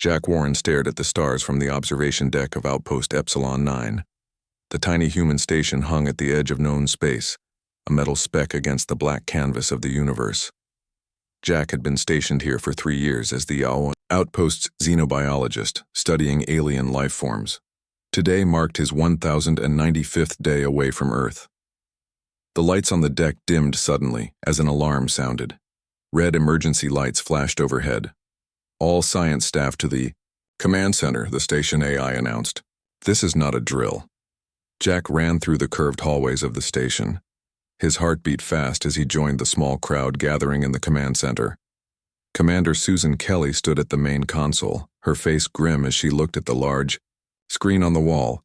Jack Warren stared at the stars from the observation deck of Outpost Epsilon 9. The tiny human station hung at the edge of known space, a metal speck against the black canvas of the universe. Jack had been stationed here for 3 years as the Outpost's xenobiologist, studying alien life forms. Today marked his 1095th day away from Earth. The lights on the deck dimmed suddenly as an alarm sounded. Red emergency lights flashed overhead. All science staff to the command center, the station AI announced. This is not a drill. Jack ran through the curved hallways of the station. His heart beat fast as he joined the small crowd gathering in the command center. Commander Susan Kelly stood at the main console, her face grim as she looked at the large screen on the wall.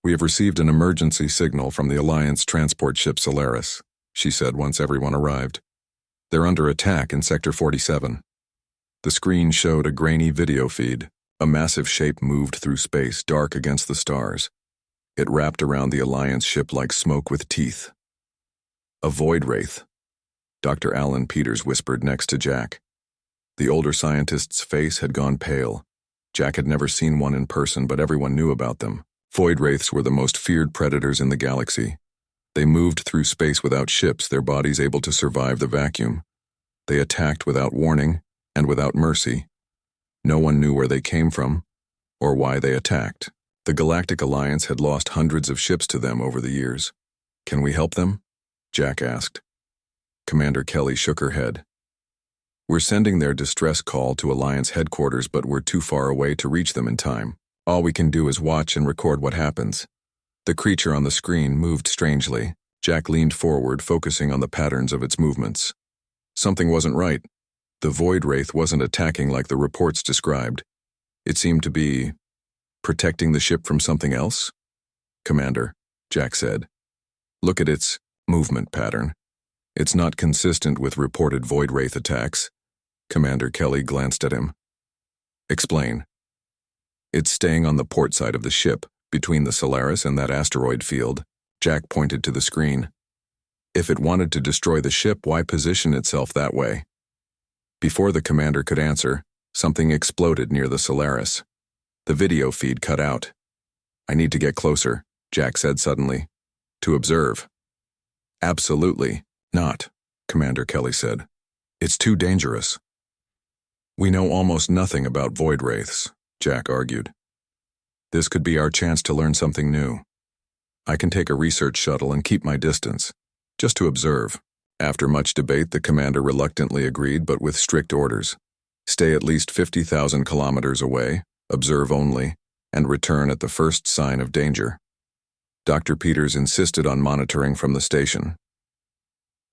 "We have received an emergency signal from the Alliance transport ship Solaris," she said once everyone arrived. "They're under attack in Sector 47. The screen showed a grainy video feed. A massive shape moved through space, dark against the stars. It wrapped around the Alliance ship like smoke with teeth. "A void wraith," Dr. Alan Peters whispered next to Jack. The older scientist's face had gone pale. Jack had never seen one in person, but everyone knew about them. Void wraiths were the most feared predators in the galaxy. They moved through space without ships, their bodies able to survive the vacuum. They attacked without warning and without mercy. No one knew where they came from or why they attacked. The Galactic Alliance had lost hundreds of ships to them over the years. "Can we help them?" Jack asked. Commander Kelly shook her head. "We're sending their distress call to Alliance headquarters, but we're too far away to reach them in time. All we can do is watch and record what happens." The creature on the screen moved strangely. Jack leaned forward, focusing on the patterns of its movements. Something wasn't right. The void wraith wasn't attacking like the reports described. It seemed to be protecting the ship from something else. "Commander," Jack said, "look at its movement pattern. It's not consistent with reported void wraith attacks." Commander Kelly glanced at him. "Explain." "It's staying on the port side of the ship, between the Solaris and that asteroid field." Jack pointed to the screen. "If it wanted to destroy the ship, why position itself that way?" Before the commander could answer, something exploded near the Solaris. The video feed cut out. "I need to get closer," Jack said suddenly. "To observe." "Absolutely not," Commander Kelly said. "It's too dangerous." "We know almost nothing about void wraiths," Jack argued. "This could be our chance to learn something new. I can take a research shuttle and keep my distance, just to observe." After much debate, the commander reluctantly agreed, but with strict orders. Stay at least 50,000 kilometers away, observe only, and return at the first sign of danger. Dr. Peters insisted on monitoring from the station.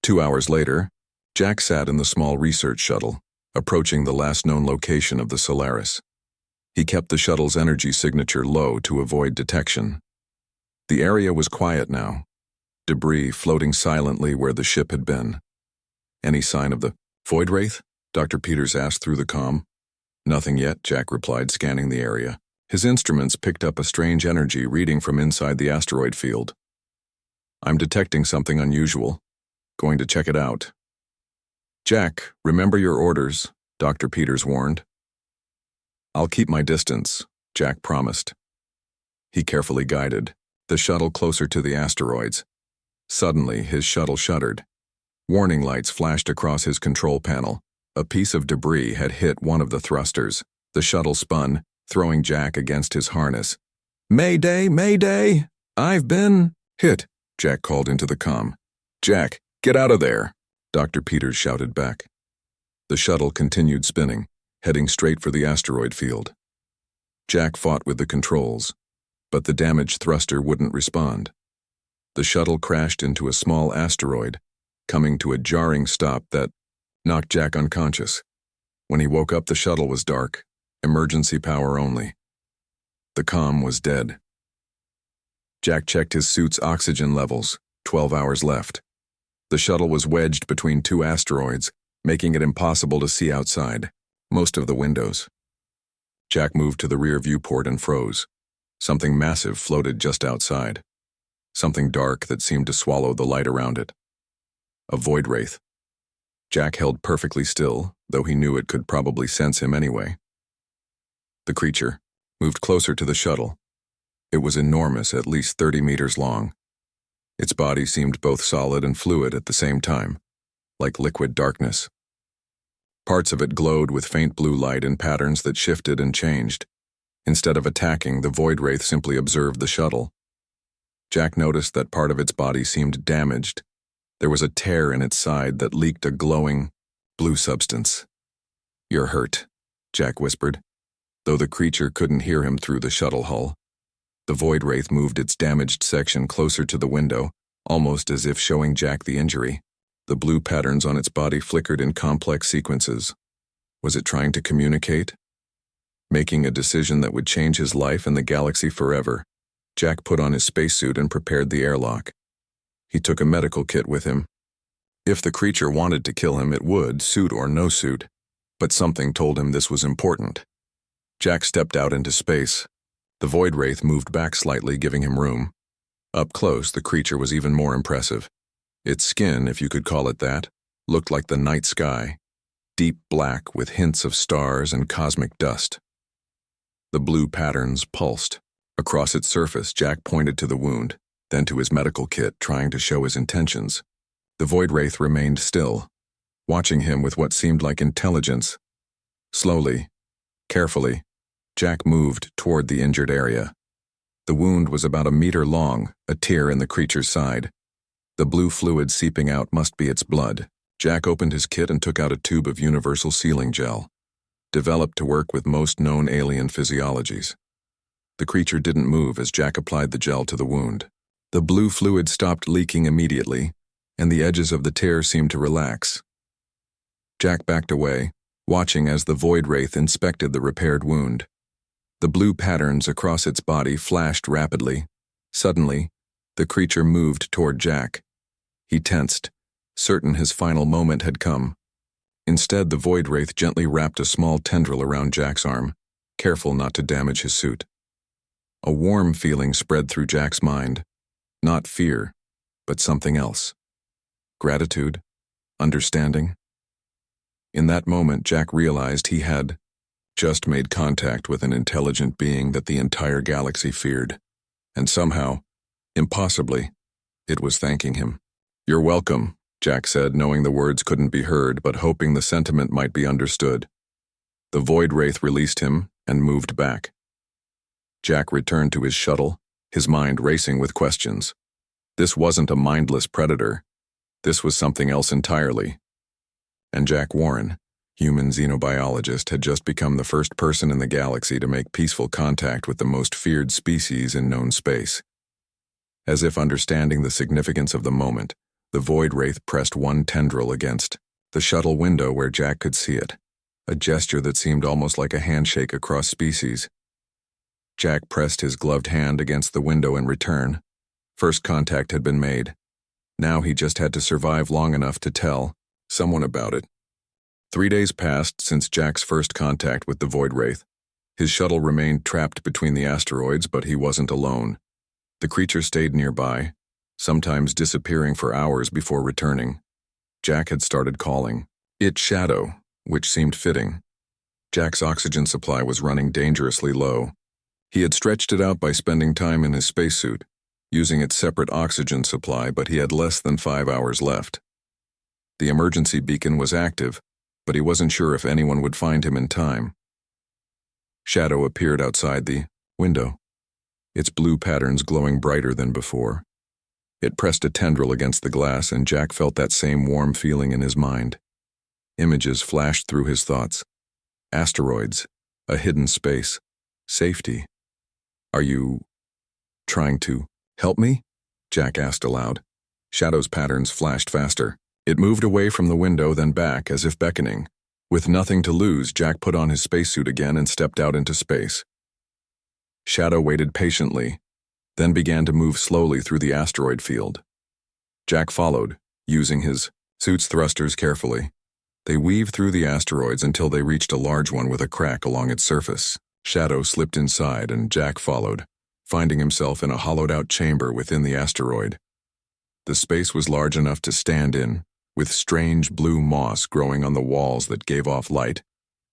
2 hours later, Jack sat in the small research shuttle, approaching the last known location of the Solaris. He kept the shuttle's energy signature low to avoid detection. The area was quiet now, debris floating silently where the ship had been. "Any sign of the void wraith?" Dr. Peters asked through the comm. "Nothing yet," Jack replied, scanning the area. His instruments picked up a strange energy reading from inside the asteroid field. "I'm detecting something unusual. Going to check it out." "Jack, remember your orders," Dr. Peters warned. "I'll keep my distance," Jack promised. He carefully guided the shuttle closer to the asteroids. Suddenly, his shuttle shuddered. Warning lights flashed across his control panel. A piece of debris had hit one of the thrusters. The shuttle spun, throwing Jack against his harness. "Mayday, mayday! I've been hit," Jack called into the comm. "Jack, get out of there!" Dr. Peters shouted back. The shuttle continued spinning, heading straight for the asteroid field. Jack fought with the controls, but the damaged thruster wouldn't respond. The shuttle crashed into a small asteroid, coming to a jarring stop that knocked Jack unconscious. When he woke up, the shuttle was dark, emergency power only. The comm was dead. Jack checked his suit's oxygen levels, 12 hours left. The shuttle was wedged between 2 asteroids, making it impossible to see outside most of the windows. Jack moved to the rear viewport and froze. Something massive floated just outside. Something dark that seemed to swallow the light around it. A void wraith. Jack held perfectly still, though he knew it could probably sense him anyway. The creature moved closer to the shuttle. It was enormous, at least 30 meters long. Its body seemed both solid and fluid at the same time, like liquid darkness. Parts of it glowed with faint blue light in patterns that shifted and changed. Instead of attacking, the Void Wraith simply observed the shuttle. Jack noticed that part of its body seemed damaged. There was a tear in its side that leaked a glowing, blue substance. "You're hurt," Jack whispered, though the creature couldn't hear him through the shuttle hull. The Void Wraith moved its damaged section closer to the window, almost as if showing Jack the injury. The blue patterns on its body flickered in complex sequences. Was it trying to communicate? Making a decision that would change his life and the galaxy forever, Jack put on his spacesuit and prepared the airlock. He took a medical kit with him. If the creature wanted to kill him, it would, suit or no suit, but something told him this was important. Jack stepped out into space. The Void Wraith moved back slightly, giving him room. Up close, the creature was even more impressive. Its skin, if you could call it that, looked like the night sky, deep black with hints of stars and cosmic dust. The blue patterns pulsed. Across its surface, Jack pointed to the wound, then to his medical kit, trying to show his intentions. The Void Wraith remained still, watching him with what seemed like intelligence. Slowly, carefully, Jack moved toward the injured area. The wound was about a meter long, a tear in the creature's side. The blue fluid seeping out must be its blood. Jack opened his kit and took out a tube of universal sealing gel, developed to work with most known alien physiologies. The creature didn't move as Jack applied the gel to the wound. The blue fluid stopped leaking immediately, and the edges of the tear seemed to relax. Jack backed away, watching as the Void Wraith inspected the repaired wound. The blue patterns across its body flashed rapidly. Suddenly, the creature moved toward Jack. He tensed, certain his final moment had come. Instead, the Void Wraith gently wrapped a small tendril around Jack's arm, careful not to damage his suit. A warm feeling spread through Jack's mind. Not fear, but something else. Gratitude, understanding. In that moment, Jack realized he had just made contact with an intelligent being that the entire galaxy feared. And somehow, impossibly, it was thanking him. "You're welcome," Jack said, knowing the words couldn't be heard, but hoping the sentiment might be understood. The Void Wraith released him and moved back. Jack returned to his shuttle, his mind racing with questions. This wasn't a mindless predator. This was something else entirely. And Jack Warren, human xenobiologist, had just become the first person in the galaxy to make peaceful contact with the most feared species in known space. As if understanding the significance of the moment, the Void Wraith pressed one tendril against the shuttle window where Jack could see it, a gesture that seemed almost like a handshake across species. Jack pressed his gloved hand against the window in return. First contact had been made. Now he just had to survive long enough to tell someone about it. 3 days passed since Jack's first contact with the Void Wraith. His shuttle remained trapped between the asteroids, but he wasn't alone. The creature stayed nearby, sometimes disappearing for hours before returning. Jack had started calling it Shadow, which seemed fitting. Jack's oxygen supply was running dangerously low. He had stretched it out by spending time in his spacesuit, using its separate oxygen supply, but he had less than 5 hours left. The emergency beacon was active, but he wasn't sure if anyone would find him in time. Shadow appeared outside the window, its blue patterns glowing brighter than before. It pressed a tendril against the glass, and Jack felt that same warm feeling in his mind. Images flashed through his thoughts. Asteroids, a hidden space, safety. "Are you trying to help me?" Jack asked aloud. Shadow's patterns flashed faster. It moved away from the window, then back, as if beckoning. With nothing to lose, Jack put on his spacesuit again and stepped out into space. Shadow waited patiently, then began to move slowly through the asteroid field. Jack followed, using his suit's thrusters carefully. They weaved through the asteroids until they reached a large one with a crack along its surface. Shadow slipped inside, and Jack followed, finding himself in a hollowed-out chamber within the asteroid. The space was large enough to stand in, with strange blue moss growing on the walls that gave off light,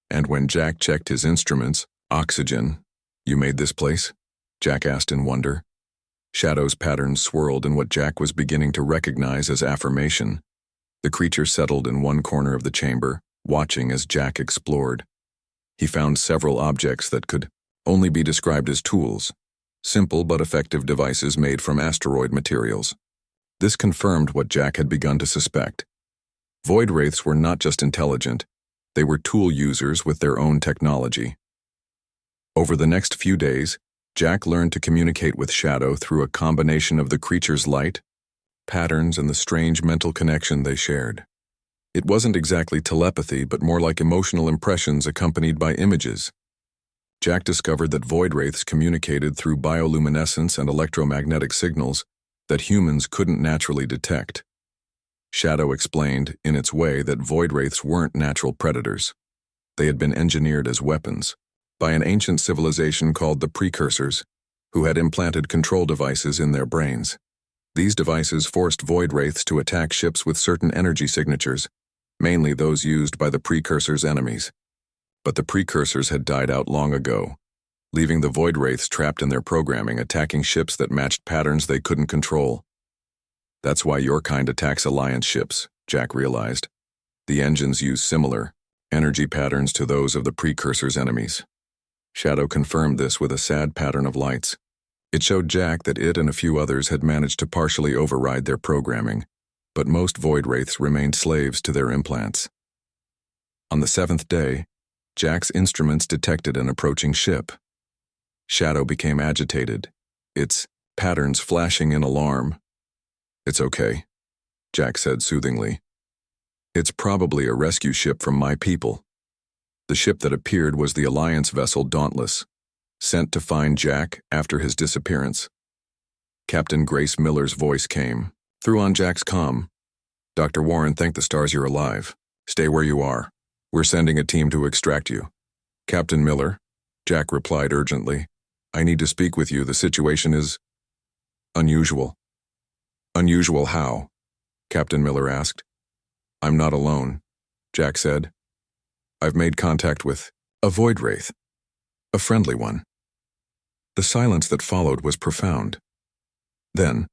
and when Jack checked his instruments, Oxygen. You made this place? Jack asked in wonder. Shadow's patterns swirled in what Jack was beginning to recognize as affirmation. The creature settled in one corner of the chamber, watching as Jack explored. He found several objects that could only be described as tools, simple but effective devices made from asteroid materials. This confirmed what Jack had begun to suspect. Void Wraiths were not just intelligent, they were tool users with their own technology. Over the next few days, Jack learned to communicate with Shadow through a combination of the creature's light, patterns, and the strange mental connection they shared. It wasn't exactly telepathy, but more like emotional impressions accompanied by images. Jack discovered that Void Wraiths communicated through bioluminescence and electromagnetic signals that humans couldn't naturally detect. Shadow explained, in its way, that Void Wraiths weren't natural predators. They had been engineered as weapons by an ancient civilization called the Precursors, who had implanted control devices in their brains. These devices forced Void Wraiths to attack ships with certain energy signatures, mainly those used by the Precursors' enemies. But the Precursors had died out long ago, leaving the Void Wraiths trapped in their programming, attacking ships that matched patterns they couldn't control. That's why your kind attacks Alliance ships, Jack realized. The engines use similar energy patterns to those of the Precursors' enemies. Shadow confirmed this with a sad pattern of lights. It showed Jack that it and a few others had managed to partially override their programming, but most Void Wraiths remained slaves to their implants. On the 7th day, Jack's instruments detected an approaching ship. Shadow became agitated, its patterns flashing in alarm. "It's okay," Jack said soothingly. "It's probably a rescue ship from my people." The ship that appeared was the Alliance vessel Dauntless, sent to find Jack after his disappearance. Captain Grace Miller's voice came through on Jack's comm. "Dr. Warren, thank the stars you're alive. Stay where you are. We're sending a team to extract you." "Captain Miller," Jack replied urgently, "I need to speak with you. The situation is unusual." "Unusual how?" Captain Miller asked. "I'm not alone," Jack said. "I've made contact with a Void Wraith, a friendly one." The silence that followed was profound. Then,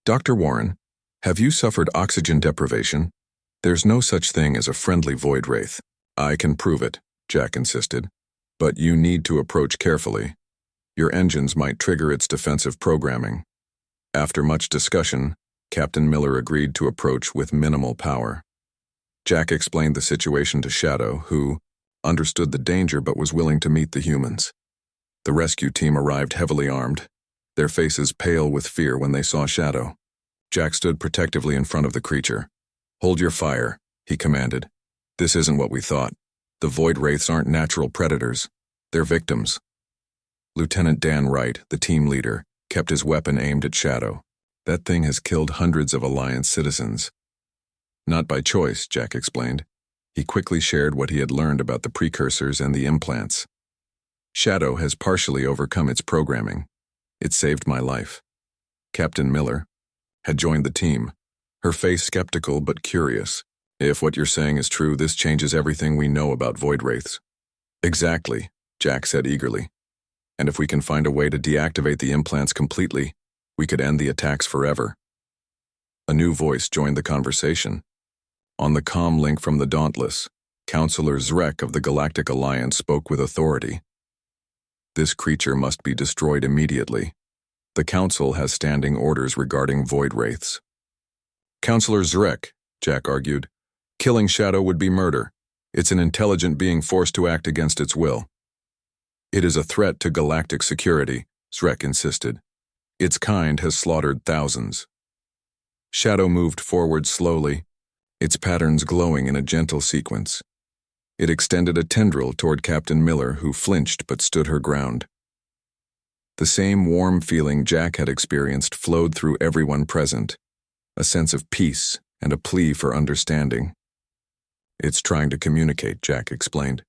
"Dr. Warren, have you suffered oxygen deprivation? There's no such thing as a friendly Void Wraith." "I can prove it," Jack insisted. "But you need to approach carefully. Your engines might trigger its defensive programming." After much discussion, Captain Miller agreed to approach with minimal power. Jack explained the situation to Shadow, who understood the danger but was willing to meet the humans. The rescue team arrived heavily armed, their faces pale with fear when they saw Shadow. Jack stood protectively in front of the creature. "Hold your fire," he commanded. "This isn't what we thought. The Void Wraiths aren't natural predators. They're victims." Lieutenant Dan Wright, the team leader, kept his weapon aimed at Shadow. "That thing has killed hundreds of Alliance citizens." "Not by choice," Jack explained. He quickly shared what he had learned about the Precursors and the implants. "Shadow has partially overcome its programming. It saved my life." Captain Miller had joined the team, her face skeptical but curious. "If what you're saying is true, this changes everything we know about Void Wraiths." "Exactly," Jack said eagerly. "And if we can find a way to deactivate the implants completely, we could end the attacks forever." A new voice joined the conversation. On the comm link from the Dauntless, Counselor Zrek of the Galactic Alliance spoke with authority. "This creature must be destroyed immediately. The Council has standing orders regarding Void Wraiths." "Counselor Zrek," Jack argued, "killing Shadow would be murder. It's an intelligent being forced to act against its will." "It is a threat to galactic security," Zrek insisted. "Its kind has slaughtered thousands." Shadow moved forward slowly, its patterns glowing in a gentle sequence. It extended a tendril toward Captain Miller, who flinched but stood her ground. The same warm feeling Jack had experienced flowed through everyone present, a sense of peace and a plea for understanding. "It's trying to communicate," Jack explained,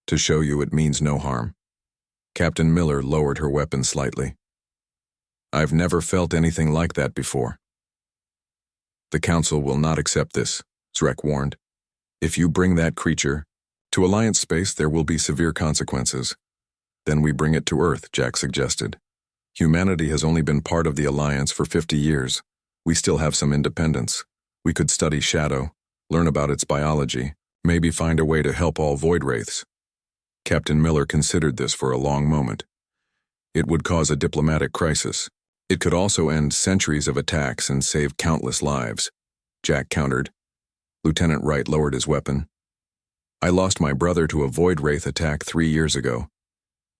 "to show you it means no harm." Captain Miller lowered her weapon slightly. "I've never felt anything like that before." "The Council will not accept this," Zrek warned. "If you bring that creature to Alliance space, there will be severe consequences." Then we bring it to Earth, Jack suggested. Humanity has only been part of the Alliance for 50 years. We still have some independence. We could study Shadow, learn about its biology, maybe find a way to help all Void Wraiths. Captain Miller considered this for a long moment. It would cause a diplomatic crisis. It could also end centuries of attacks and save countless lives. Jack countered. Lieutenant Wright lowered his weapon. I lost my brother to a Void Wraith attack 3 years ago.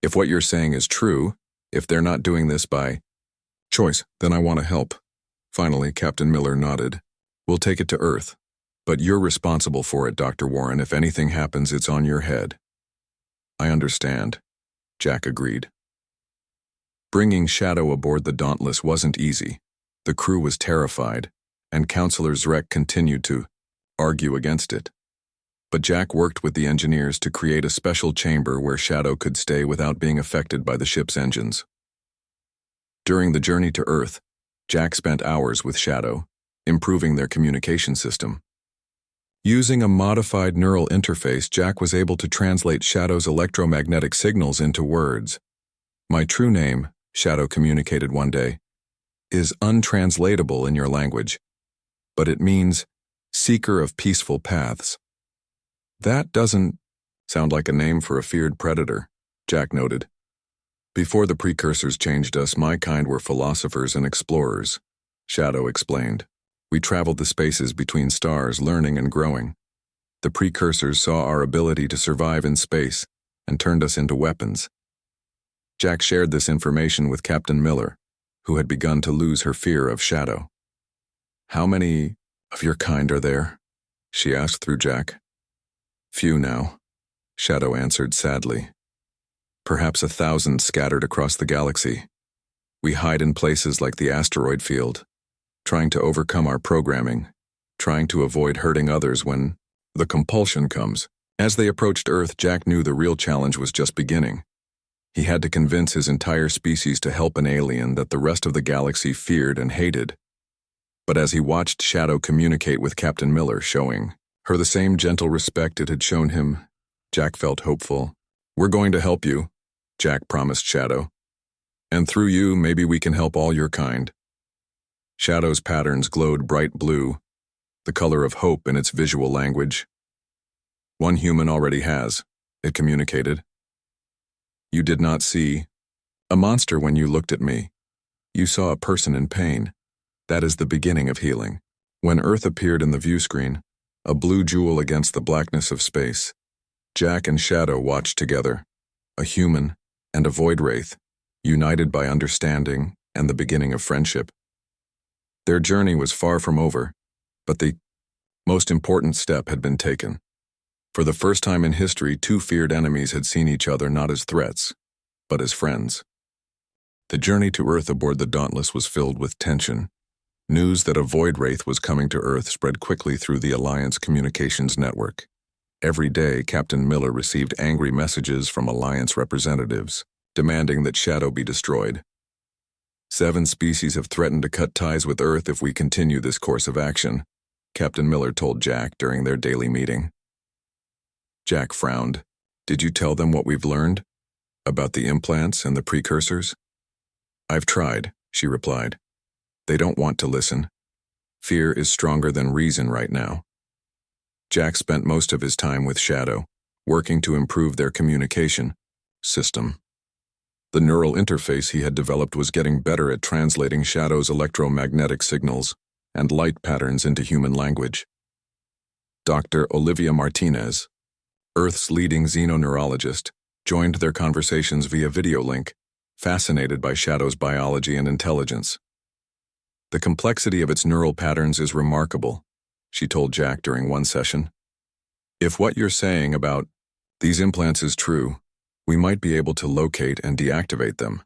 If what you're saying is true, if they're not doing this by choice, then I want to help. Finally, Captain Miller nodded. We'll take it to Earth. But you're responsible for it, Dr. Warren. If anything happens, it's on your head. I understand, Jack agreed. Bringing Shadow aboard the Dauntless wasn't easy. The crew was terrified, and Counselor Zrek continued to argue against it. But Jack worked with the engineers to create a special chamber where Shadow could stay without being affected by the ship's engines. During the journey to Earth, Jack spent hours with Shadow, improving their communication system. Using a modified neural interface, Jack was able to translate Shadow's electromagnetic signals into words. My true name, Shadow communicated one day, is untranslatable in your language, but it means seeker of peaceful paths. That doesn't sound like a name for a feared predator, Jack noted. Before the precursors changed us, my kind were philosophers and explorers, Shadow explained. We traveled the spaces between stars, learning and growing. The precursors saw our ability to survive in space and turned us into weapons. Jack shared this information with Captain Miller, who had begun to lose her fear of Shadow. How many of your kind are there? She asked through Jack. Few now, Shadow answered sadly. Perhaps 1,000 scattered across the galaxy. We hide in places like the asteroid field, trying to overcome our programming, trying to avoid hurting others when the compulsion comes. As they approached Earth, Jack knew the real challenge was just beginning. He had to convince his entire species to help an alien that the rest of the galaxy feared and hated. But as he watched Shadow communicate with Captain Miller, showing her the same gentle respect it had shown him, Jack felt hopeful. We're going to help you, Jack promised Shadow. And through you, maybe we can help all your kind. Shadow's patterns glowed bright blue, the color of hope in its visual language. One human already has, it communicated. You did not see a monster when you looked at me. You saw a person in pain. That is the beginning of healing. When Earth appeared in the view screen, a blue jewel against the blackness of space, Jack and Shadow watched together, a human and a Void Wraith, united by understanding and the beginning of friendship. Their journey was far from over, but the most important step had been taken. For the first time in history, two feared enemies had seen each other not as threats, but as friends. The journey to Earth aboard the Dauntless was filled with tension. News that a Void Wraith was coming to Earth spread quickly through the Alliance communications network. Every day, Captain Miller received angry messages from Alliance representatives, demanding that Shadow be destroyed. 7 species have threatened to cut ties with Earth if we continue this course of action, Captain Miller told Jack during their daily meeting. Jack frowned. Did you tell them what we've learned? About the implants and the precursors? I've tried, she replied. They don't want to listen. Fear is stronger than reason right now. Jack spent most of his time with Shadow, working to improve their communication system. The neural interface he had developed was getting better at translating Shadow's electromagnetic signals and light patterns into human language. Dr. Olivia Martinez, Earth's leading xenoneurologist, joined their conversations via video link, fascinated by Shadow's biology and intelligence. The complexity of its neural patterns is remarkable, she told Jack during one session. If what you're saying about these implants is true, we might be able to locate and deactivate them.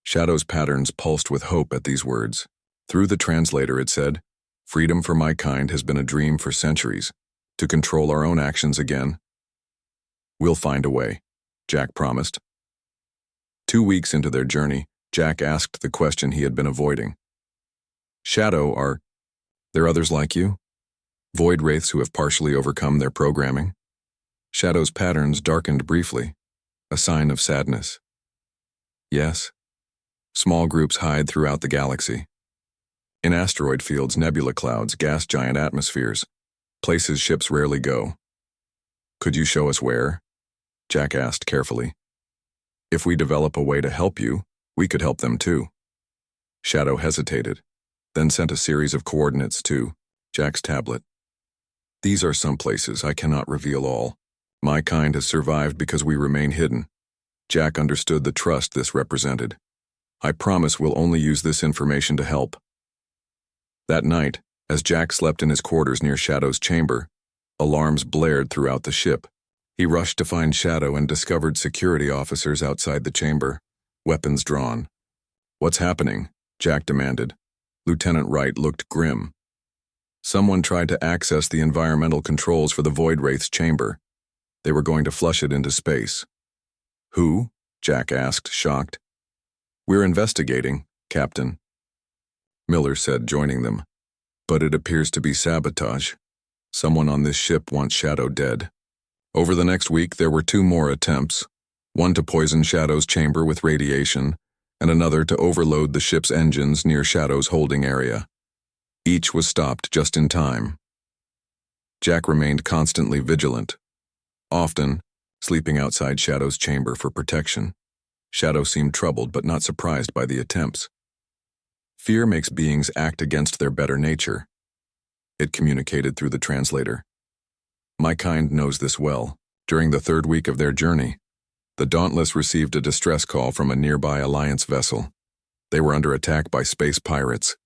Shadow's patterns pulsed with hope at these words. Through the translator it said, freedom for my kind has been a dream for centuries. To control our own actions again. We'll find a way, Jack promised. 2 weeks into their journey, Jack asked the question he had been avoiding. Shadow, are there others like you? Void Wraiths who have partially overcome their programming? Shadow's patterns darkened briefly. A sign of sadness. Yes. Small groups hide throughout the galaxy. In asteroid fields, nebula clouds, gas giant atmospheres, places ships rarely go. Could you show us where? Jack asked carefully. If we develop a way to help you, we could help them too. Shadow hesitated, then sent a series of coordinates to Jack's tablet. These are some places. I cannot reveal all. My kind has survived because we remain hidden. Jack understood the trust this represented. I promise we'll only use this information to help. That night, as Jack slept in his quarters near Shadow's chamber, alarms blared throughout the ship. He rushed to find Shadow and discovered security officers outside the chamber, weapons drawn. What's happening? Jack demanded. Lieutenant Wright looked grim. Someone tried to access the environmental controls for the Void Wraith's chamber. They were going to flush it into space. Who? Jack asked, shocked. We're investigating, Captain. Miller said, joining them. But it appears to be sabotage. Someone on this ship wants Shadow dead. Over the next week, there were 2 more attempts, one to poison Shadow's chamber with radiation, and another to overload the ship's engines near Shadow's holding area. Each was stopped just in time. Jack remained constantly vigilant, often sleeping outside Shadow's chamber for protection. Shadow seemed troubled but not surprised by the attempts. Fear makes beings act against their better nature. It communicated through the translator. My kind knows this well. During the 3rd week of their journey, the Dauntless received a distress call from a nearby Alliance vessel. They were under attack by space pirates.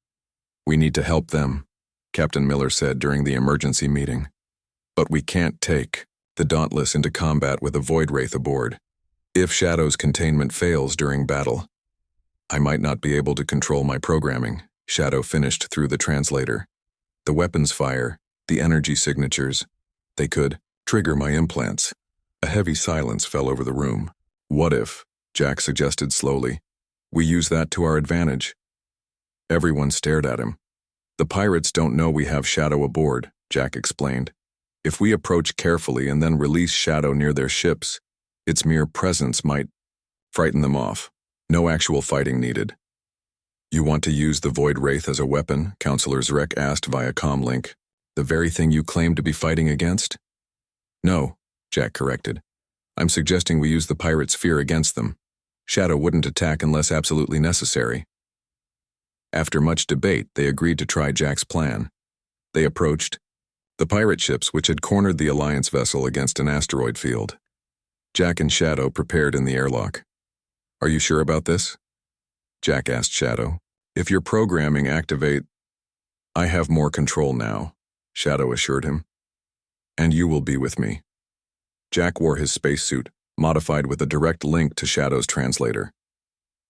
We need to help them, Captain Miller said during the emergency meeting. But we can't take the Dauntless into combat with a Void Wraith aboard. If Shadow's containment fails during battle, I might not be able to control my programming, Shadow finished through the translator. The weapons fire, the energy signatures, they could trigger my implants. A heavy silence fell over the room. What if, Jack suggested slowly, we use that to our advantage? Everyone stared at him. The pirates don't know we have Shadow aboard, Jack explained. If we approach carefully and then release Shadow near their ships, its mere presence might frighten them off. No actual fighting needed. You want to use the Void Wraith as a weapon? Counselor Zrek asked via comlink. The very thing you claim to be fighting against? No, Jack corrected. I'm suggesting we use the pirates' fear against them. Shadow wouldn't attack unless absolutely necessary. After much debate, they agreed to try Jack's plan. They approached the pirate ships which had cornered the Alliance vessel against an asteroid field. Jack and Shadow prepared in the airlock. Are you sure about this? Jack asked Shadow. If your programming activate... I have more control now, Shadow assured him. And you will be with me. Jack wore his spacesuit, modified with a direct link to Shadow's translator.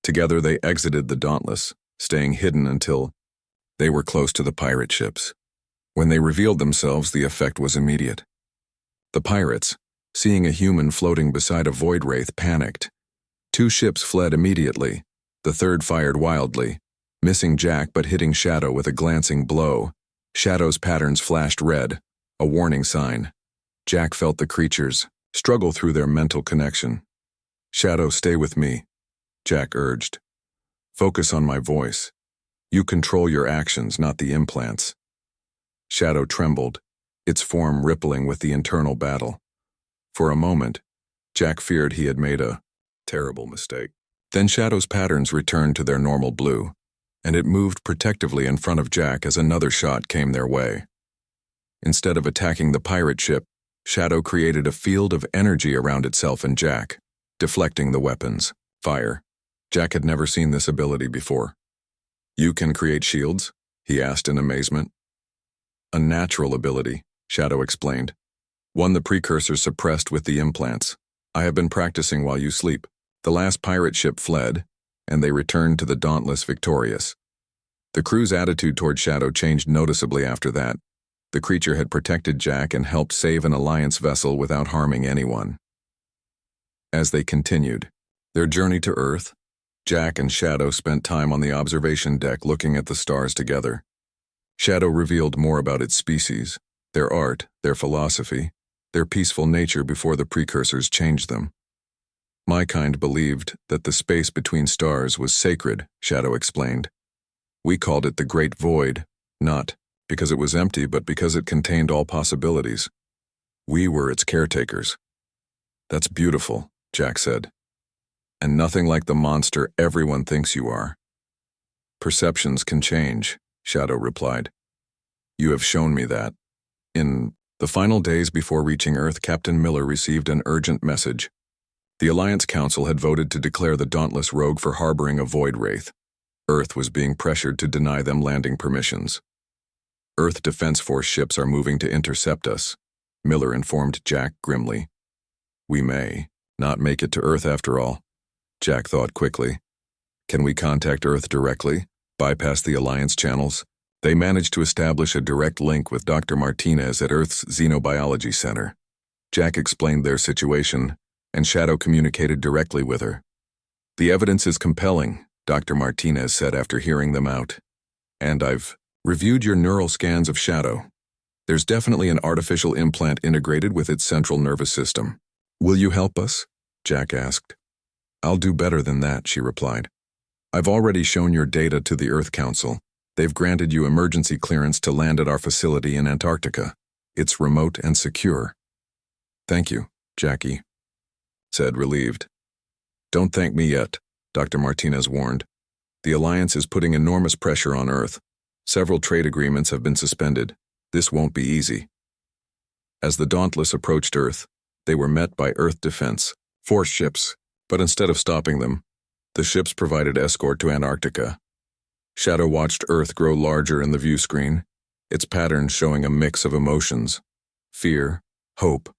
Together they exited the Dauntless, staying hidden until they were close to the pirate ships. When they revealed themselves, the effect was immediate. The pirates, seeing a human floating beside a Void Wraith, panicked. 2 ships fled immediately. The 3rd fired wildly, missing Jack but hitting Shadow with a glancing blow. Shadow's patterns flashed red, a warning sign. Jack felt the creatures struggle through their mental connection. Shadow, stay with me, Jack urged. Focus on my voice. You control your actions, not the implants. Shadow trembled, its form rippling with the internal battle. For a moment, Jack feared he had made a terrible mistake. Then Shadow's patterns returned to their normal blue, and it moved protectively in front of Jack as another shot came their way. Instead of attacking the pirate ship, Shadow created a field of energy around itself and Jack, deflecting the weapons' fire. Jack had never seen this ability before. You can create shields? He asked in amazement. A natural ability, Shadow explained. One the precursor suppressed with the implants. I have been practicing while you sleep. The last pirate ship fled, and they returned to the Dauntless victorious. The crew's attitude toward Shadow changed noticeably after that. The creature had protected Jack and helped save an Alliance vessel without harming anyone. As they continued their journey to Earth, Jack and Shadow spent time on the observation deck looking at the stars together. Shadow revealed more about its species, their art, their philosophy, their peaceful nature before the precursors changed them. My kind believed that the space between stars was sacred, Shadow explained. We called it the Great Void, not because it was empty, but because it contained all possibilities. We were its caretakers. That's beautiful, Jack said. And nothing like the monster everyone thinks you are. Perceptions can change, Shadow replied. You have shown me that. In the final days before reaching Earth, Captain Miller received an urgent message. The Alliance Council had voted to declare the dauntless rogue for harboring a void wraith. Earth was being pressured to deny them landing permissions. Earth Defense Force ships are moving to intercept us, Miller informed Jack grimly. We may not make it to Earth after all, Jack thought quickly. Can we contact Earth directly, bypass the Alliance channels? They managed to establish a direct link with Dr. Martinez at Earth's Xenobiology Center. Jack explained their situation, and Shadow communicated directly with her. The evidence is compelling, Dr. Martinez said after hearing them out. And I've reviewed your neural scans of Shadow. There's definitely an artificial implant integrated with its central nervous system. Will you help us? Jack asked. I'll do better than that, she replied. I've already shown your data to the Earth Council. They've granted you emergency clearance to land at our facility in Antarctica. It's remote and secure. Thank you, Jackie said, relieved. Don't thank me yet, Dr. Martinez warned. The Alliance is putting enormous pressure on Earth. Several trade agreements have been suspended. This won't be easy. As the Dauntless approached Earth, they were met by Earth Defense Force ships, but instead of stopping them, the ships provided escort to Antarctica. Shadow watched Earth grow larger in the view screen, its patterns showing a mix of emotions: fear, hope,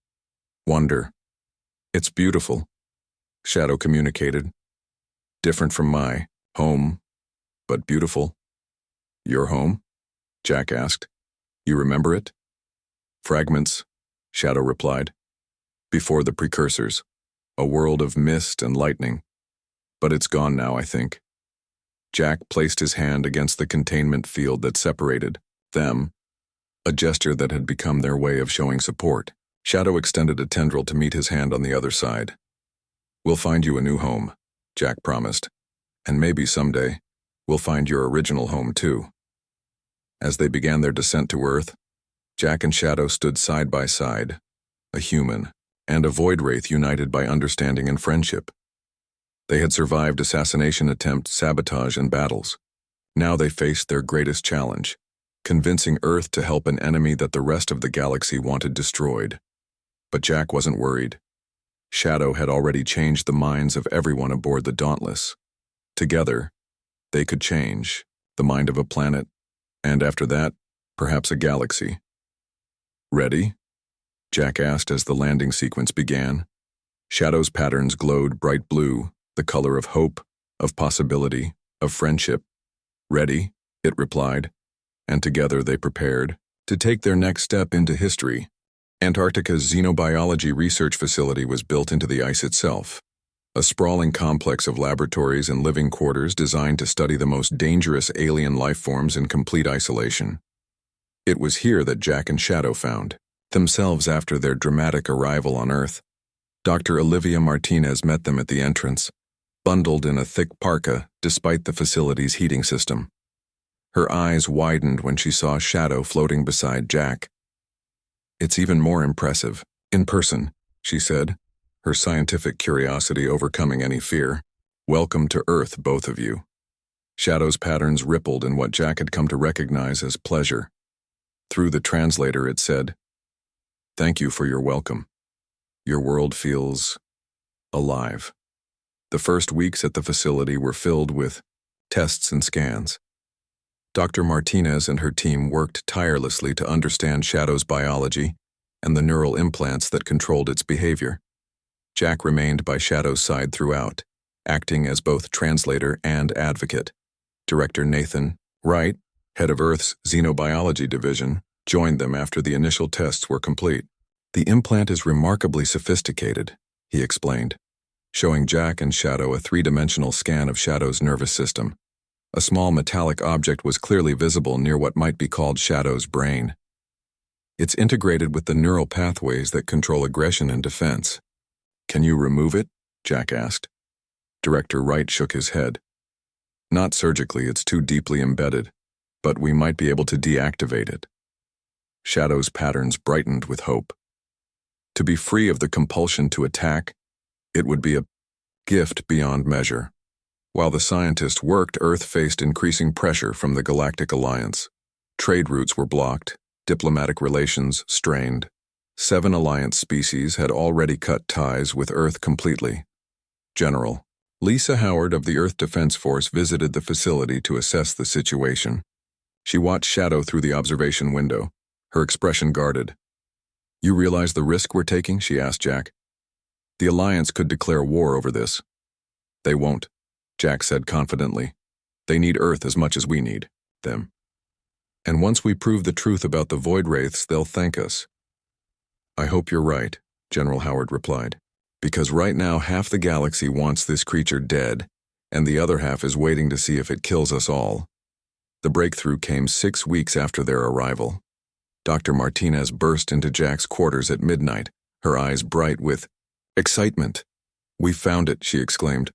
wonder. It's beautiful, Shadow communicated. Different from my home, but beautiful. Your home? Jack asked. You remember it? Fragments, Shadow replied. Before the precursors, a world of mist and lightning. But it's gone now, I think. Jack placed his hand against the containment field that separated them, a gesture that had become their way of showing support. Shadow extended a tendril to meet his hand on the other side. We'll find you a new home, Jack promised. And maybe someday, we'll find your original home too. As they began their descent to Earth, Jack and Shadow stood side by side, a human and a void wraith united by understanding and friendship. They had survived assassination attempts, sabotage, and battles. Now they faced their greatest challenge, convincing Earth to help an enemy that the rest of the galaxy wanted destroyed. But Jack wasn't worried. Shadow had already changed the minds of everyone aboard the Dauntless. Together, they could change the mind of a planet, and after that, perhaps a galaxy. Ready? Jack asked as the landing sequence began. Shadow's patterns glowed bright blue, the color of hope, of possibility, of friendship. Ready, it replied, and together they prepared to take their next step into history. Antarctica's xenobiology research facility was built into the ice itself, a sprawling complex of laboratories and living quarters designed to study the most dangerous alien life forms in complete isolation. It was here that Jack and Shadow found themselves after their dramatic arrival on Earth. Dr. Olivia Martinez met them at the entrance, bundled in a thick parka despite the facility's heating system. Her eyes widened when she saw Shadow floating beside Jack. It's even more impressive, in person, she said, her scientific curiosity overcoming any fear. Welcome to Earth, both of you. Shadow's patterns rippled in what Jack had come to recognize as pleasure. Through the translator it said, Thank you for your welcome. Your world feels alive. The first weeks at the facility were filled with tests and scans. Dr. Martinez and her team worked tirelessly to understand Shadow's biology and the neural implants that controlled its behavior. Jack remained by Shadow's side throughout, acting as both translator and advocate. Director Nathan Wright, head of Earth's Xenobiology Division, joined them after the initial tests were complete. The implant is remarkably sophisticated, he explained, showing Jack and Shadow a three-dimensional scan of Shadow's nervous system. A small metallic object was clearly visible near what might be called Shadow's brain. It's integrated with the neural pathways that control aggression and defense. Can you remove it? Jack asked. Director Wright shook his head. Not surgically, it's too deeply embedded, but we might be able to deactivate it. Shadow's patterns brightened with hope. To be free of the compulsion to attack, it would be a gift beyond measure. While the scientist worked, Earth faced increasing pressure from the Galactic Alliance. Trade routes were blocked, diplomatic relations strained. 7 Alliance species had already cut ties with Earth completely. General Lisa Howard of the Earth Defense Force visited the facility to assess the situation. She watched Shadow through the observation window, her expression guarded. You realize the risk we're taking? She asked Jack. The Alliance could declare war over this. They won't, Jack said confidently. They need Earth as much as we need them. And once we prove the truth about the Void Wraiths, they'll thank us. I hope you're right, General Howard replied. Because right now half the galaxy wants this creature dead, and the other half is waiting to see if it kills us all. The breakthrough came 6 weeks after their arrival. Dr. Martinez burst into Jack's quarters at midnight, her eyes bright with excitement. We found it, she exclaimed.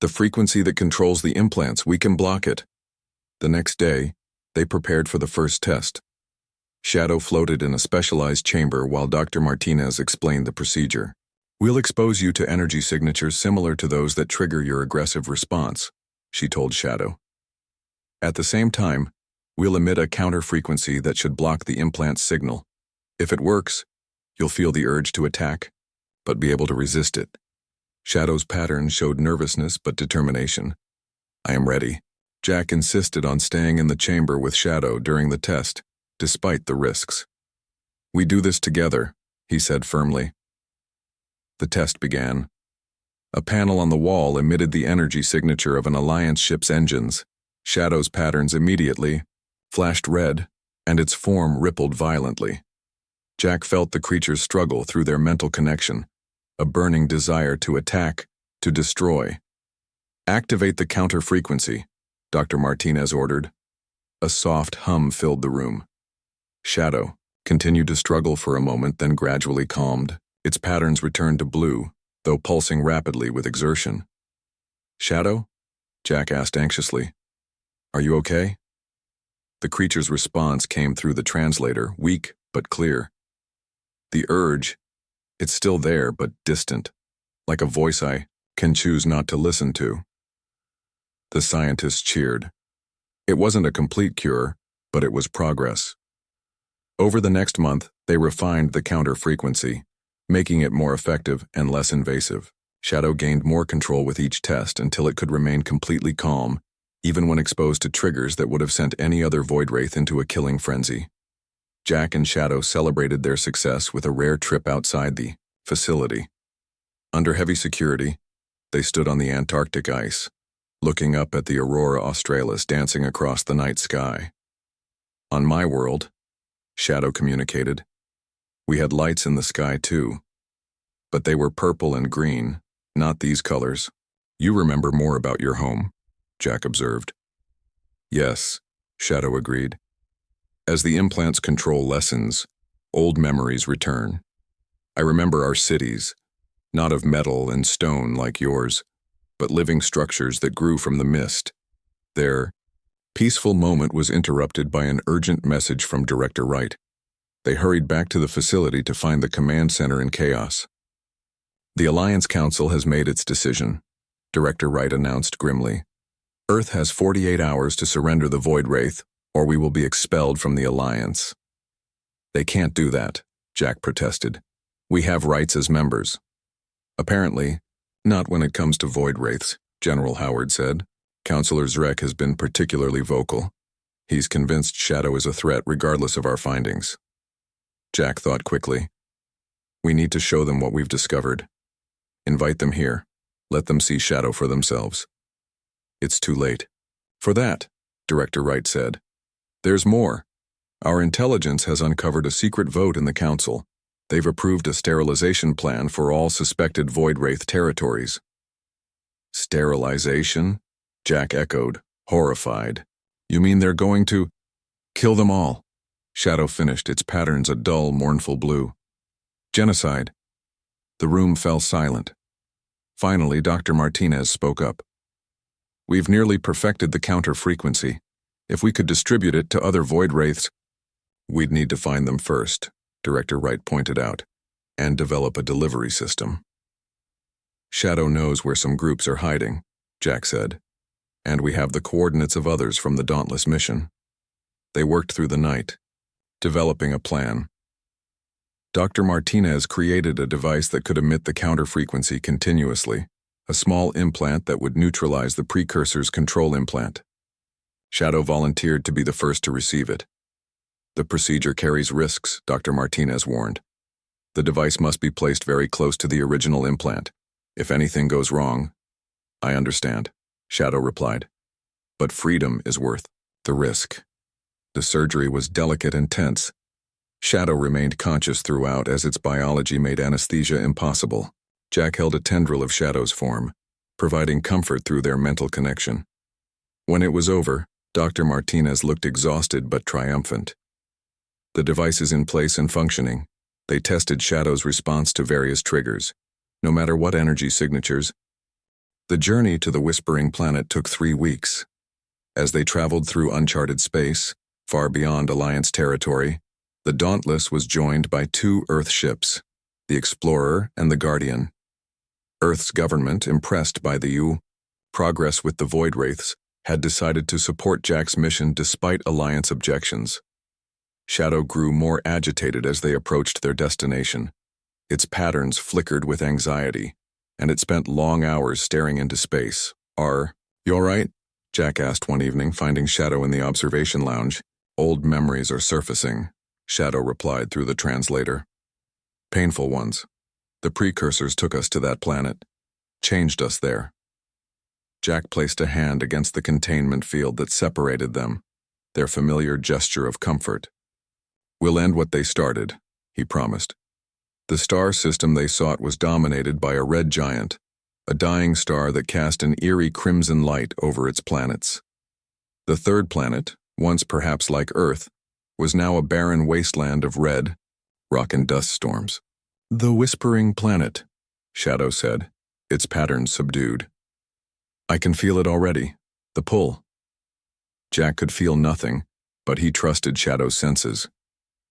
The frequency that controls the implants, we can block it. The next day, they prepared for the first test. Shadow floated in a specialized chamber while Dr. Martinez explained the procedure. We'll expose you to energy signatures similar to those that trigger your aggressive response, she told Shadow. At the same time, we'll emit a counter frequency that should block the implant's signal. If it works, you'll feel the urge to attack, but be able to resist it. Shadow's pattern showed nervousness but determination. I am ready. Jack insisted on staying in the chamber with Shadow during the test, despite the risks. We do this together, he said firmly. The test began. A panel on the wall emitted the energy signature of an Alliance ship's engines. Shadow's patterns immediately flashed red, and its form rippled violently. Jack felt the creatures struggle through their mental connection, a burning desire to attack, to destroy. Activate the counter frequency, Dr. Martinez ordered. A soft hum filled the room. Shadow continued to struggle for a moment, then gradually calmed. Its patterns returned to blue, though pulsing rapidly with exertion. Shadow? Jack asked anxiously. Are you okay? The creature's response came through the translator, weak but clear. The urge, it's still there but distant, like a voice I can choose not to listen to. The scientists cheered. It wasn't a complete cure, but it was progress. Over the next month, they refined the counter frequency, making it more effective and less invasive. Shadow gained more control with each test until it could remain completely calm, even when exposed to triggers that would have sent any other Void Wraith into a killing frenzy. Jack and Shadow celebrated their success with a rare trip outside the facility. Under heavy security, they stood on the Antarctic ice, looking up at the Aurora Australis dancing across the night sky. On my world, Shadow communicated, we had lights in the sky too, but they were purple and green, not these colors. You remember more about your home, Jack observed. Yes, Shadow agreed. As the implant's control lessens, old memories return. I remember our cities, not of metal and stone like yours, but living structures that grew from the mist. Their peaceful moment was interrupted by an urgent message from Director Wright. They hurried back to the facility to find the command center in chaos. The Alliance Council has made its decision, Director Wright announced grimly. Earth has 48 hours to surrender the Void Wraith, or we will be expelled from the Alliance. They can't do that, Jack protested. We have rights as members. Apparently, not when it comes to Void Wraiths, General Howard said. Counselor Zrek has been particularly vocal. He's convinced Shadow is a threat regardless of our findings. Jack thought quickly. We need to show them what we've discovered. Invite them here. Let them see Shadow for themselves. It's too late. For that, Director Wright said. There's more. Our intelligence has uncovered a secret vote in the Council. They've approved a sterilization plan for all suspected Void Wraith territories. Sterilization? Jack echoed, horrified. You mean they're going to kill them all? Shadow finished, its patterns a dull, mournful blue. Genocide. The room fell silent. Finally, Dr. Martinez spoke up. We've nearly perfected the counter frequency. If we could distribute it to other void wraiths, we'd need to find them first, Director Wright pointed out, and develop a delivery system. Shadow knows where some groups are hiding, Jack said, and we have the coordinates of others from the Dauntless mission. They worked through the night, developing a plan. Dr. Martinez created a device that could emit the counter frequency continuously, a small implant that would neutralize the precursor's control implant. Shadow volunteered to be the first to receive it. The procedure carries risks, Dr. Martinez warned. The device must be placed very close to the original implant. If anything goes wrong, I understand, Shadow replied. But freedom is worth the risk. The surgery was delicate and tense. Shadow remained conscious throughout as its biology made anesthesia impossible. Jack held a tendril of Shadow's form, providing comfort through their mental connection. When it was over, Dr. Martinez looked exhausted but triumphant. The device is in place and functioning. They tested Shadow's response to various triggers, no matter what energy signatures. The journey to the Whispering Planet took 3 weeks. As they traveled through uncharted space, far beyond Alliance territory, the Dauntless was joined by 2 Earth ships, the Explorer and the Guardian. Earth's government, impressed by the progress with the Void Wraiths, had decided to support Jack's mission despite Alliance objections. Shadow grew more agitated as they approached their destination. Its patterns flickered with anxiety, and it spent long hours staring into space. You all right? Jack asked one evening, finding Shadow in the observation lounge. Old memories are surfacing, Shadow replied through the translator. Painful ones. The precursors took us to that planet, changed us there. Jack placed a hand against the containment field that separated them, their familiar gesture of comfort. We'll end what they started, he promised. The star system they sought was dominated by a red giant, a dying star that cast an eerie crimson light over its planets. The third planet, once perhaps like Earth, was now a barren wasteland of red, rock and dust storms. The Whispering Planet, Shadow said, its patterns subdued. I can feel it already, the pull. Jack could feel nothing, but he trusted Shadow's senses.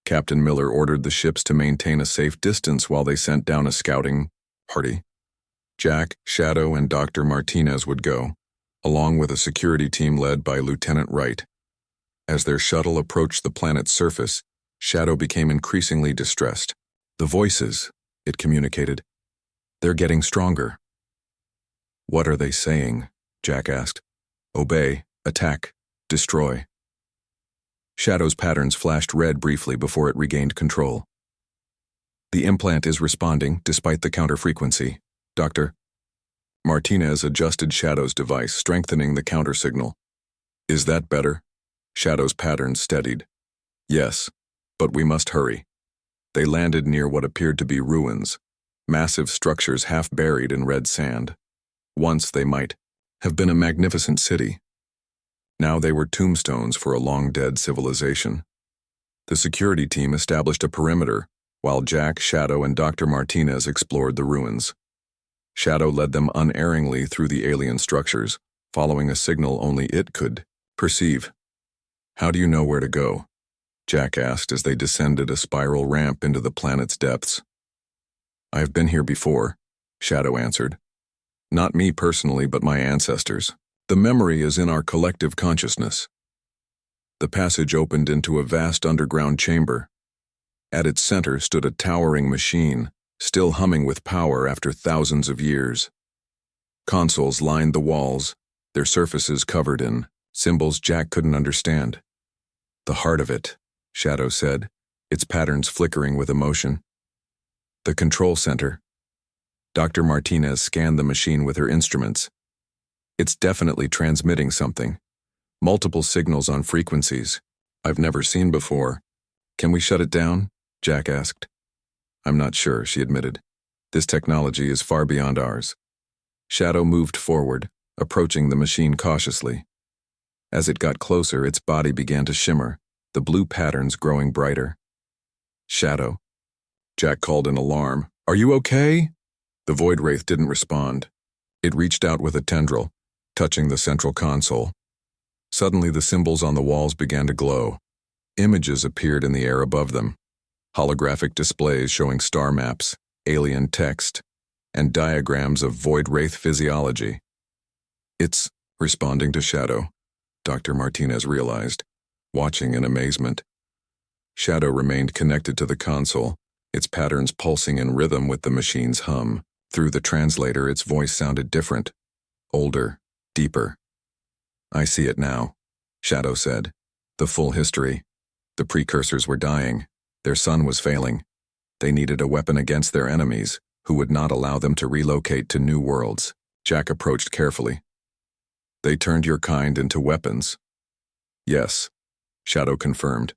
Captain Miller ordered the ships to maintain a safe distance while they sent down a scouting party. Jack, Shadow, and Dr. Martinez would go, along with a security team led by Lieutenant Wright. As their shuttle approached the planet's surface, Shadow became increasingly distressed. The voices, it communicated. They're getting stronger. What are they saying? Jack asked. Obey, attack, destroy. Shadow's patterns flashed red briefly before it regained control. The implant is responding despite the counter frequency, Doctor. Martinez adjusted Shadow's device, strengthening the counter signal. Is that better? Shadow's patterns steadied. Yes, but we must hurry. They landed near what appeared to be ruins, massive structures half buried in red sand. Once they might have been a magnificent city. Now they were tombstones for a long-dead civilization. The security team established a perimeter, while Jack, Shadow, and Dr. Martinez explored the ruins. Shadow led them unerringly through the alien structures, following a signal only it could perceive. How do you know where to go? Jack asked as they descended a spiral ramp into the planet's depths. I've been here before, Shadow answered. Not me personally, but my ancestors. The memory is in our collective consciousness. The passage opened into a vast underground chamber. At its center stood a towering machine, still humming with power after thousands of years. Consoles lined the walls, their surfaces covered in symbols Jack couldn't understand. The heart of it, Shadow said, its patterns flickering with emotion. The control center. Dr. Martinez scanned the machine with her instruments. It's definitely transmitting something. Multiple signals on frequencies I've never seen before. Can we shut it down? Jack asked. I'm not sure, she admitted. This technology is far beyond ours. Shadow moved forward, approaching the machine cautiously. As it got closer, its body began to shimmer, the blue patterns growing brighter. Shadow. Jack called in alarm. Are you okay? The Void Wraith didn't respond, It reached out with a tendril, touching the central console. Suddenly, the symbols on the walls began to glow. Images appeared in the air above them. Holographic displays showing star maps, alien text, and diagrams of void wraith physiology. It's responding to Shadow, Dr. Martinez realized, watching in amazement. Shadow remained connected to the console, its patterns pulsing in rhythm with the machine's hum. Through the translator, its voice sounded different, older, deeper. "I see it now," Shadow said. "The full history. The precursors were dying. Their sun was failing. They needed a weapon against their enemies, who would not allow them to relocate to new worlds." Jack approached carefully. "They turned your kind into weapons." "Yes," Shadow confirmed.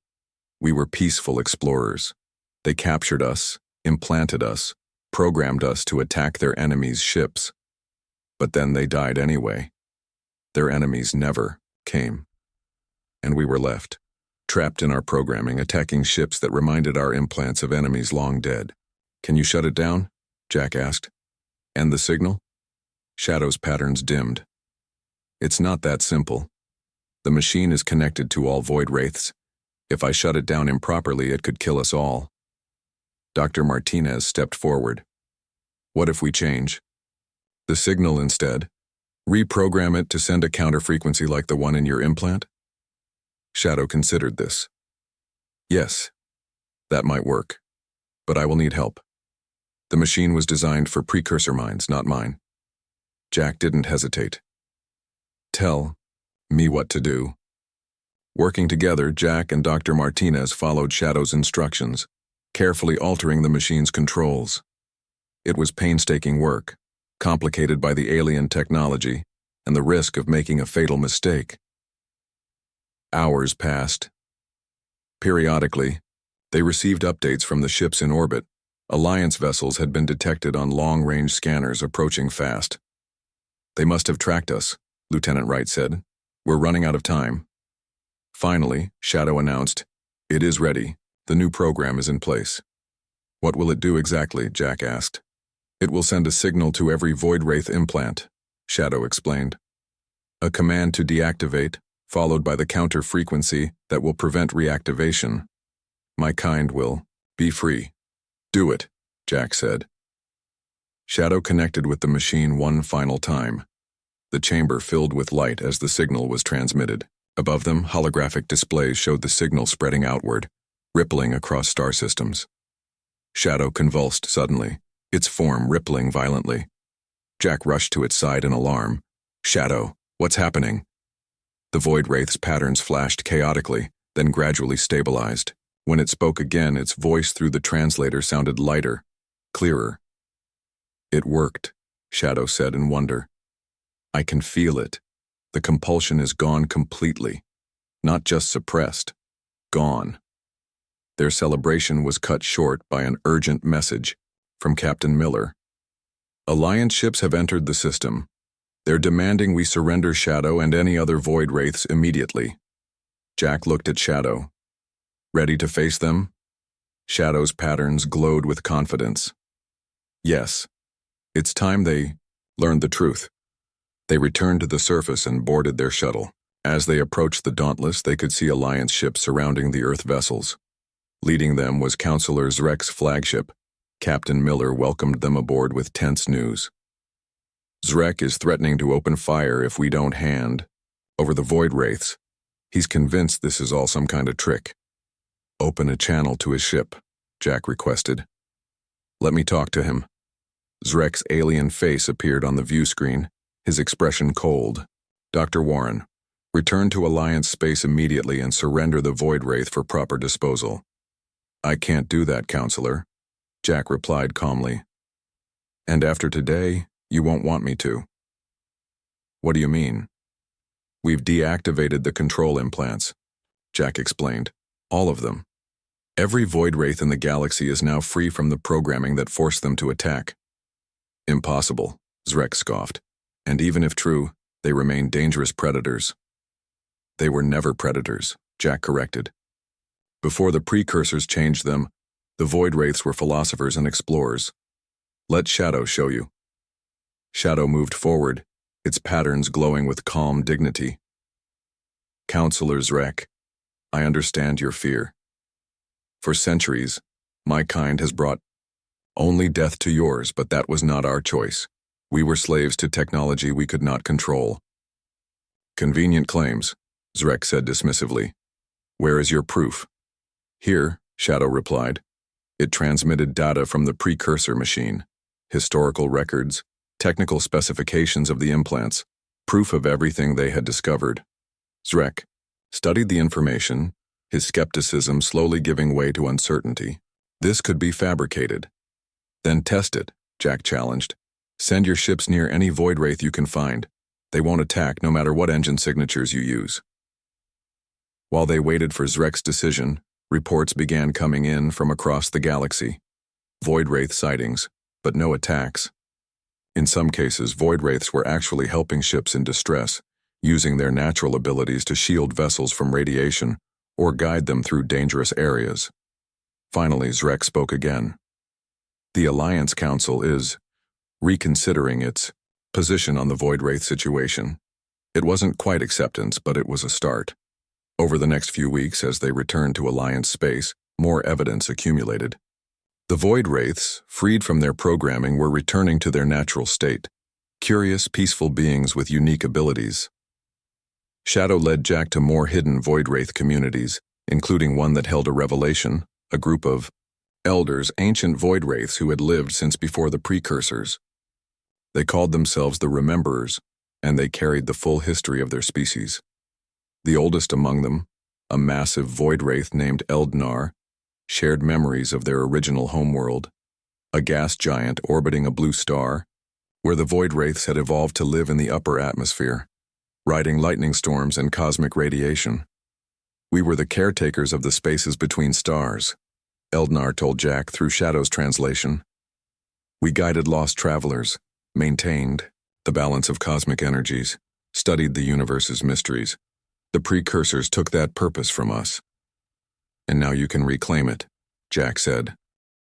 "We were peaceful explorers. They captured us, implanted us, programmed us to attack their enemies' ships. But then they died anyway. Their enemies never came. And we were left, trapped in our programming, attacking ships that reminded our implants of enemies long dead." "Can you shut it down?" Jack asked. "End the signal?" Shadow's patterns dimmed. "It's not that simple. The machine is connected to all void wraiths. If I shut it down improperly, it could kill us all." Dr. Martinez stepped forward. "What if we change the signal instead? Reprogram it to send a counter-frequency like the one in your implant?" Shadow considered this. "Yes, that might work. But I will need help. The machine was designed for precursor minds, not mine." Jack didn't hesitate. "Tell me what to do." Working together, Jack and Dr. Martinez followed Shadow's instructions, carefully altering the machine's controls. It was painstaking work, complicated by the alien technology and the risk of making a fatal mistake. Hours passed. Periodically, they received updates from the ships in orbit. Alliance vessels had been detected on long-range scanners approaching fast. "They must have tracked us," Lieutenant Wright said. "We're running out of time." Finally, Shadow announced, "It is ready. The new program is in place." "What will it do exactly?" Jack asked. "It will send a signal to every void wraith implant," Shadow explained. "A command to deactivate, followed by the counter frequency that will prevent reactivation. My kind will be free." "Do it," Jack said. Shadow connected with the machine one final time. The chamber filled with light as the signal was transmitted. Above them, holographic displays showed the signal spreading outward, rippling across star systems. Shadow convulsed suddenly, its form rippling violently. Jack rushed to its side in alarm. "Shadow, what's happening?" The void wraith's patterns flashed chaotically, then gradually stabilized. When it spoke again, its voice through the translator sounded lighter, clearer. "It worked," Shadow said in wonder. "I can feel it. The compulsion is gone completely. Not just suppressed. Gone." Their celebration was cut short by an urgent message from Captain Miller. "Alliance ships have entered the system. They're demanding we surrender Shadow and any other void wraiths immediately." Jack looked at Shadow. "Ready to face them?" Shadow's patterns glowed with confidence. "Yes. It's time they learned the truth." They returned to the surface and boarded their shuttle. As they approached the Dauntless, they could see Alliance ships surrounding the Earth vessels. Leading them was Counselor Zrek's flagship. Captain Miller welcomed them aboard with tense news. "Zrek is threatening to open fire if we don't hand over the void wraiths. He's convinced this is all some kind of trick." "Open a channel to his ship," Jack requested. "Let me talk to him." Zrek's alien face appeared on the view screen, his expression cold. "Dr. Warren, return to Alliance space immediately and surrender the void wraith for proper disposal." "I can't do that, Counselor," Jack replied calmly. "And after today, you won't want me to." "What do you mean?" "We've deactivated the control implants," Jack explained. "All of them. Every void wraith in the galaxy is now free from the programming that forced them to attack." "Impossible," Zrek scoffed. "And even if true, they remain dangerous predators." "They were never predators," Jack corrected. "Before the precursors changed them, the void wraiths were philosophers and explorers. Let Shadow show you." Shadow moved forward, its patterns glowing with calm dignity. Counselor Zrek, I understand your fear. For centuries, my kind has brought only death to yours, but that was not our choice. We were slaves to technology we could not control. Convenient claims, Zrek said dismissively. Where is your proof? Here, Shadow replied. It transmitted data from the precursor machine, historical records, technical specifications of the implants, proof of everything they had discovered. Zrek studied the information, his skepticism slowly giving way to uncertainty. This could be fabricated. Then test it, Jack challenged. Send your ships near any void wraith you can find. They won't attack no matter what engine signatures you use. While they waited for Zrek's decision, reports began coming in from across the galaxy. Void wraith sightings, but no attacks. In some cases, void wraiths were actually helping ships in distress, using their natural abilities to shield vessels from radiation or guide them through dangerous areas. Finally, Zrek spoke again. The Alliance Council is reconsidering its position on the void wraith situation. It wasn't quite acceptance, but it was a start. Over the next few weeks, as they returned to Alliance space, more evidence accumulated. The void wraiths, freed from their programming, were returning to their natural state, curious, peaceful beings with unique abilities. Shadow led Jack to more hidden void wraith communities, including one that held a revelation, a group of elders, ancient void wraiths who had lived since before the precursors. They called themselves the Rememberers, and they carried the full history of their species. The oldest among them, a massive void wraith named Eldnar, shared memories of their original homeworld, a gas giant orbiting a blue star, where the void wraiths had evolved to live in the upper atmosphere, riding lightning storms and cosmic radiation. We were the caretakers of the spaces between stars, Eldnar told Jack through Shadow's translation. We guided lost travelers, maintained the balance of cosmic energies, studied the universe's mysteries. The precursors took that purpose from us. And now you can reclaim it, Jack said,